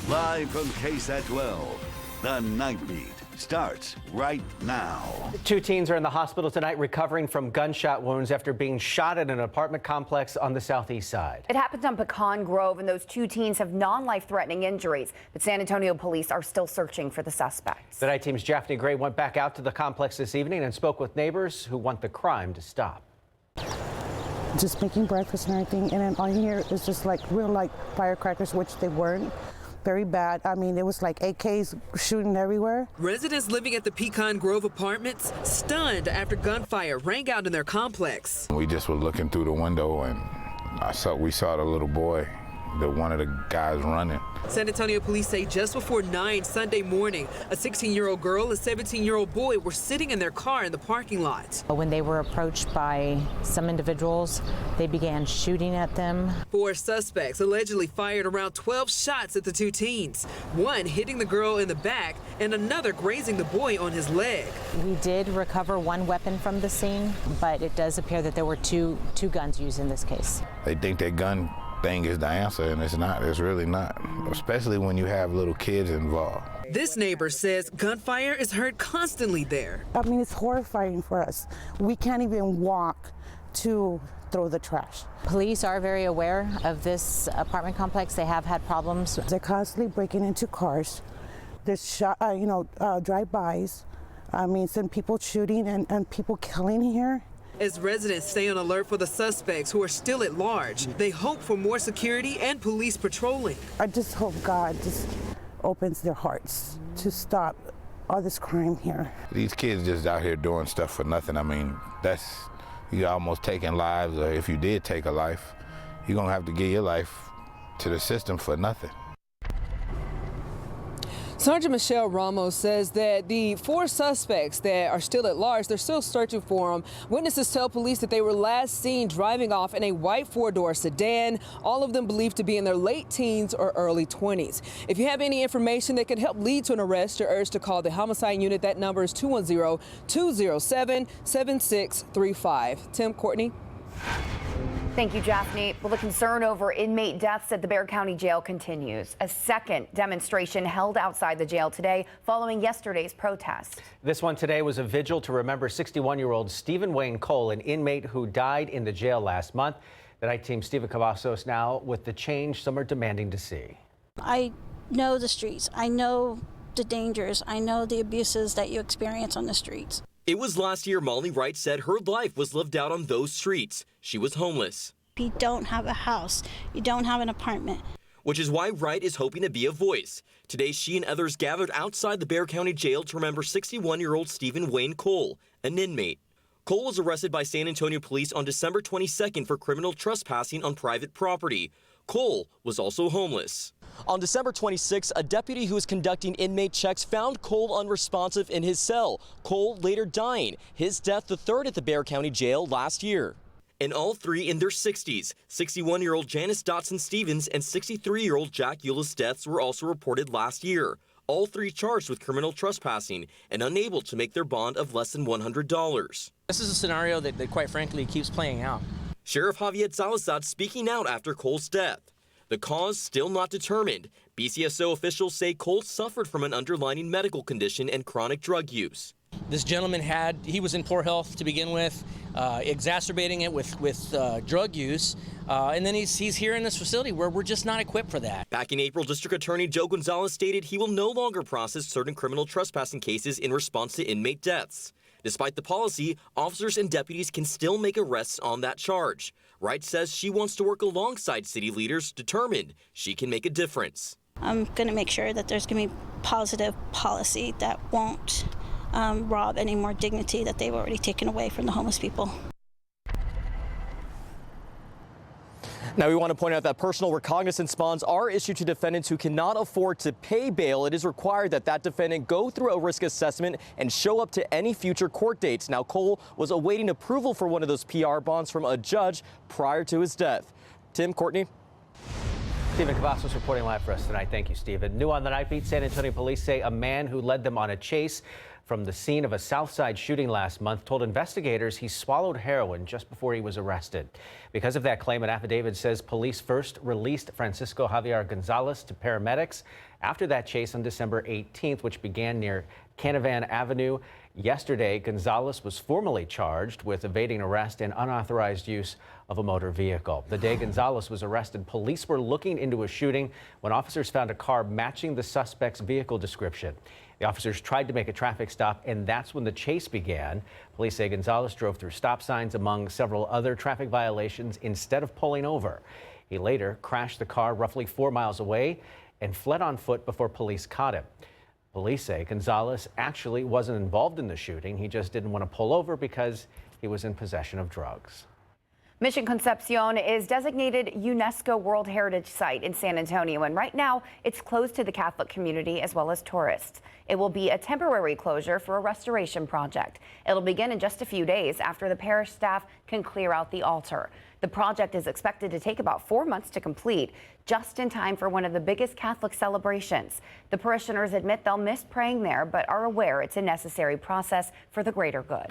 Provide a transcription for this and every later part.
Live from KSAT12, the Night Beat starts right now. 2 teens are in the hospital tonight recovering from gunshot wounds after being shot at an apartment complex on the southeast side. It happened on Pecan Grove, and those 2 teens have non-life-threatening injuries. But San Antonio police are still searching for the suspects. The night team's Japhanie Gray went back out to the complex this evening and spoke with neighbors who want the crime to stop. Just making breakfast and everything, and then on here is just like real like firecrackers, which they weren't. Very bad. I mean, it was like AKs shooting everywhere. Residents living at the Pecan Grove apartments stunned after gunfire rang out in their complex. We just were looking through the window and we saw the little boy, one of the guys running. San Antonio police say just before 9 Sunday morning, a 16-year-old girl and a 17-year-old boy were sitting in their car in the parking lot. When they were approached by some individuals, they began shooting at them. 4 suspects allegedly fired around 12 shots at the 2 teens, one hitting the girl in the back and another grazing the boy on his leg. We did recover 1 weapon from the scene, but it does appear that there were two guns used in this case. They think that gun thing is the answer, and it's not. It's really not, especially when you have little kids involved. This neighbor says gunfire is heard constantly there. I mean, it's horrifying for us. We can't even walk to throw the trash. Police are very aware of this apartment complex. They have had problems. They're constantly breaking into cars. There's drive-bys. I mean, some people shooting and people killing here. As residents stay on alert for the suspects who are still at large, they hope for more security and police patrolling. I just hope God just opens their hearts to stop all this crime here. These kids just out here doing stuff for nothing. I mean, you're almost taking lives, or if you did take a life, you're gonna have to give your life to the system for nothing. Sergeant Michelle Ramos says that the 4 suspects that are still at large, they're still searching for them. Witnesses tell police that they were last seen driving off in a white 4-door sedan, all of them believed to be in their late teens or early 20s. If you have any information that could help lead to an arrest, you're urged to call the homicide unit. That number is 210-207-7635. Tim, Courtney. Thank you, Japhanie. Well, the concern over inmate deaths at the Bexar County Jail continues. A second demonstration held outside the jail today following yesterday's protest. This one today was a vigil to remember 61-year-old Stephen Wayne Cole, an inmate who died in the jail last month. The night team, Stephen Cavazos, now with the change some are demanding to see. I know the streets. I know the dangers. I know the abuses that you experience on the streets. It was last year Molly Wright said her life was lived out on those streets. She was homeless. You don't have a house. You don't have an apartment. Which is why Wright is hoping to be a voice. Today, she and others gathered outside the Bexar County Jail to remember 61-year-old Stephen Wayne Cole, an inmate. Cole was arrested by San Antonio police on December 22nd for criminal trespassing on private property. Cole was also homeless. On December 26, a deputy who was conducting inmate checks found Cole unresponsive in his cell. Cole later dying, his death the 3rd at the Bexar County Jail last year. And all 3 in their 60s. 61-year-old Janice Dotson Stevens and 63-year-old Jack Euless deaths were also reported last year. All 3 charged with criminal trespassing and unable to make their bond of less than $100. This is a scenario that quite frankly keeps playing out. Sheriff Javier Salazar speaking out after Cole's death. The cause still not determined. BCSO officials say Cole suffered from an underlying medical condition and chronic drug use. This gentleman he was in poor health to begin with, exacerbating it with drug use, and then he's here in this facility where we're just not equipped for that. Back in April, District Attorney Joe Gonzalez stated he will no longer process certain criminal trespassing cases in response to inmate deaths. Despite the policy, officers and deputies can still make arrests on that charge. Wright says she wants to work alongside city leaders, determined she can make a difference. I'm going to make sure that there's going to be positive policy that won't rob any more dignity that they've already taken away from the homeless people. Now, we want to point out that personal recognizance bonds are issued to defendants who cannot afford to pay bail. It is required that that defendant go through a risk assessment and show up to any future court dates. Now, Cole was awaiting approval for one of those PR bonds from a judge prior to his death. Tim, Courtney. Stephen Cavazos reporting live for us tonight. Thank you, Stephen. New on the Night Beat, San Antonio police say a man who led them on a chase from the scene of a South Side shooting last month told investigators he swallowed heroin just before he was arrested. Because of that claim, an affidavit says police first released Francisco Javier Gonzalez to paramedics after that chase on December 18th, which began near Canavan Avenue. Yesterday, Gonzalez was formally charged with evading arrest and unauthorized use of a motor vehicle. The day Gonzalez was arrested, police were looking into a shooting when officers found a car matching the suspect's vehicle description. The officers tried to make a traffic stop, and that's when the chase began. Police say Gonzalez drove through stop signs among several other traffic violations instead of pulling over. He later crashed the car roughly 4 miles away and fled on foot before police caught him. Police say Gonzalez actually wasn't involved in the shooting. He just didn't want to pull over because he was in possession of drugs. Mission Concepcion is designated UNESCO World Heritage Site in San Antonio, and right now it's closed to the Catholic community as well as tourists. It will be a temporary closure for a restoration project. It'll begin in just a few days after the parish staff can clear out the altar. The project is expected to take about 4 months to complete, just in time for one of the biggest Catholic celebrations. The parishioners admit they'll miss praying there, but are aware it's a necessary process for the greater good.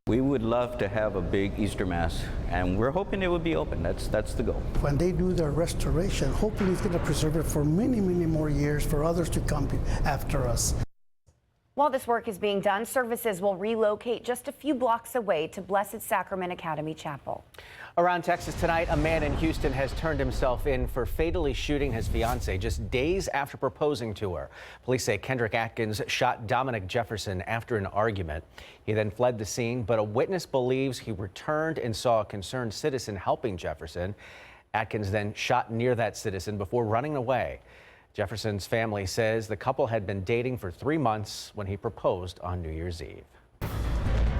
We would love to have a big Easter Mass, and we're hoping it would be open. That's the goal. When they do their restoration, hopefully it's going to preserve it for many, many more years for others to come after us. While this work is being done, services will relocate just a few blocks away to Blessed Sacrament Academy Chapel. Around Texas tonight, a man in Houston has turned himself in for fatally shooting his fiancée just days after proposing to her. Police say Kendrick Atkins shot Dominic Jefferson after an argument. He then fled the scene, but a witness believes he returned and saw a concerned citizen helping Jefferson. Atkins then shot near that citizen before running away. Jefferson's family says the couple had been dating for 3 months when he proposed on New Year's Eve.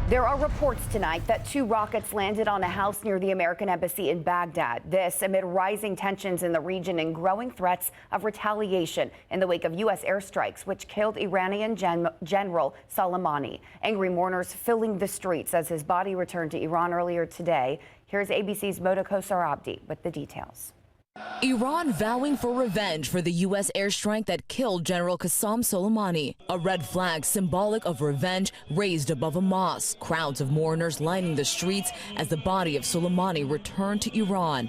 There are reports tonight that 2 rockets landed on a house near the American embassy in Baghdad. This amid rising tensions in the region and growing threats of retaliation in the wake of U.S. airstrikes, which killed Iranian General Soleimani. Angry mourners filling the streets as his body returned to Iran earlier today. Here's ABC's Mona Kosar-Abdi with the details. Iran vowing for revenge for the U.S. airstrike that killed General Qasem Soleimani. A red flag symbolic of revenge raised above a mosque. Crowds of mourners lining the streets as the body of Soleimani returned to Iran.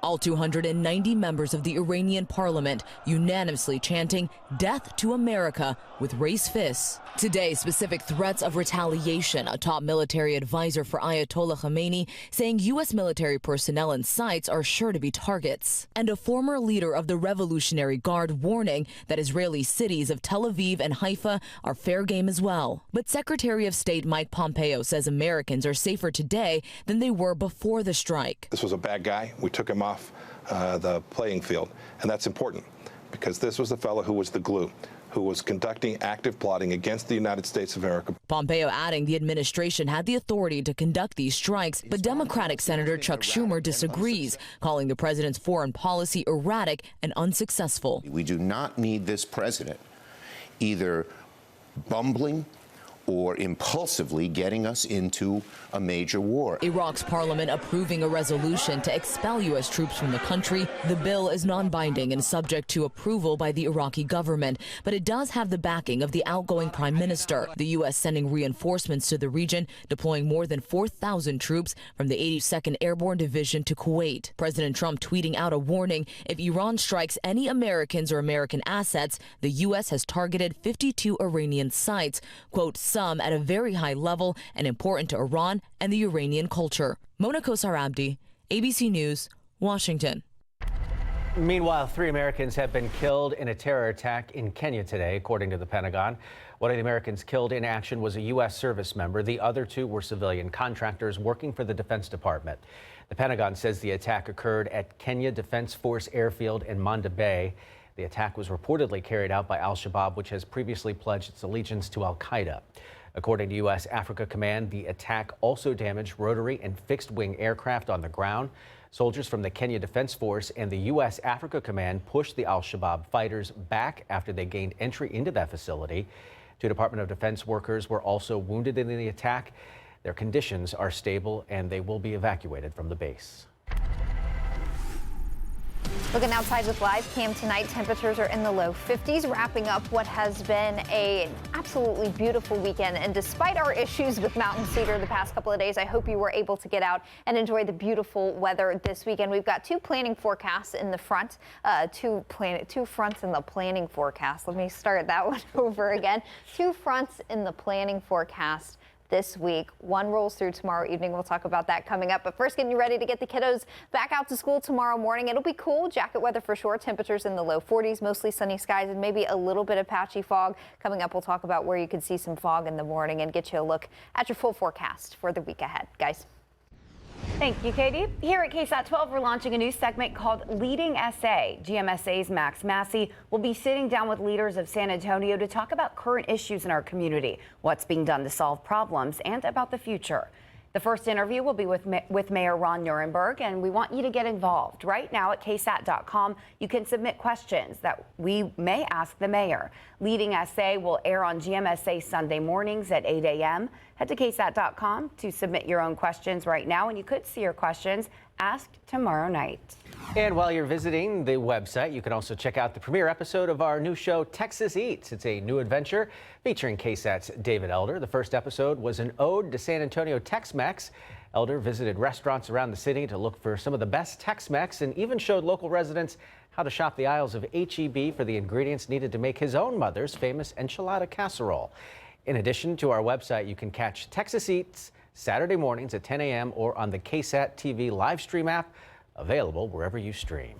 All 290 members of the Iranian parliament unanimously chanting "Death to America" with raised fists. Today, specific threats of retaliation. A top military advisor for Ayatollah Khamenei saying U.S. military personnel and sites are sure to be targets. And a former leader of the Revolutionary Guard warning that Israeli cities of Tel Aviv and Haifa are fair game as well. But Secretary of State Mike Pompeo says Americans are safer today than they were before the strike. This was a bad guy. We took him off the playing field, and that's important because this was the fellow who was the glue, who was conducting active plotting against the United States of America. Pompeo adding the administration had the authority to conduct these strikes, but Democratic Senator Chuck Schumer disagrees, calling the president's foreign policy erratic and unsuccessful. We do not need this president either bumbling or impulsively getting us into a major war. Iraq's parliament approving a resolution to expel U.S. troops from the country. The bill is non-binding and subject to approval by the Iraqi government, but it does have the backing of the outgoing prime minister. The U.S. sending reinforcements to the region, deploying more than 4,000 troops from the 82nd Airborne Division to Kuwait. President Trump tweeting out a warning: if Iran strikes any Americans or American assets, the U.S. has targeted 52 Iranian sites, quote, some at a very high level and important to Iran and the Iranian culture. Mona Kosar-Abdi, ABC News, Washington. Meanwhile, 3 Americans have been killed in a terror attack in Kenya today, according to the Pentagon. One of the Americans killed in action was a U.S. service member. The other 2 were civilian contractors working for the Defense Department. The Pentagon says the attack occurred at Kenya Defense Force Airfield in Manda Bay. The attack was reportedly carried out by al-Shabaab, which has previously pledged its allegiance to al-Qaeda. According to U.S. Africa Command, the attack also damaged rotary and fixed-wing aircraft on the ground. Soldiers from the Kenya Defense Force and the U.S. Africa Command pushed the al-Shabaab fighters back after they gained entry into that facility. 2 Department of Defense workers were also wounded in the attack. Their conditions are stable and they will be evacuated from the base. Looking outside with live cam tonight, temperatures are in the low 50s, wrapping up what has been an absolutely beautiful weekend. And despite our issues with mountain cedar the past couple of days, I hope you were able to get out and enjoy the beautiful weather this weekend. We've got two planning forecasts in the front, two fronts in the planning forecast. Let me start that one over again. Two fronts in the planning forecast this week. One rolls through tomorrow evening. We'll talk about that coming up. But first, getting you ready to get the kiddos back out to school tomorrow morning. It'll be cool. Jacket weather for sure. Temperatures in the low 40s, mostly sunny skies and maybe a little bit of patchy fog. Coming up, we'll talk about where you could see some fog in the morning and get you a look at your full forecast for the week ahead. Guys. Thank you, Katie. Here at KSAT12, we're launching a new segment called Leading SA. GMSA's Max Massey will be sitting down with leaders of San Antonio to talk about current issues in our community, what's being done to solve problems, and about the future. The first interview will be with Mayor Ron Nuremberg, and we want you to get involved. Right now at KSAT.com, you can submit questions that we may ask the mayor. Leading SA will air on GMSA Sunday mornings at 8 a.m. Head to KSAT.com to submit your own questions right now, and you could see your questions asked tomorrow night. And while you're visiting the website, you can also check out the premiere episode of our new show, Texas Eats. It's a new adventure featuring KSAT's David Elder. The first episode was an ode to San Antonio Tex-Mex. Elder visited restaurants around the city to look for some of the best Tex-Mex and even showed local residents how to shop the aisles of H-E-B for the ingredients needed to make his own mother's famous enchilada casserole. In addition to our website, you can catch Texas Eats Saturday mornings at 10 a.m. or on the KSAT TV live stream app, available wherever you stream.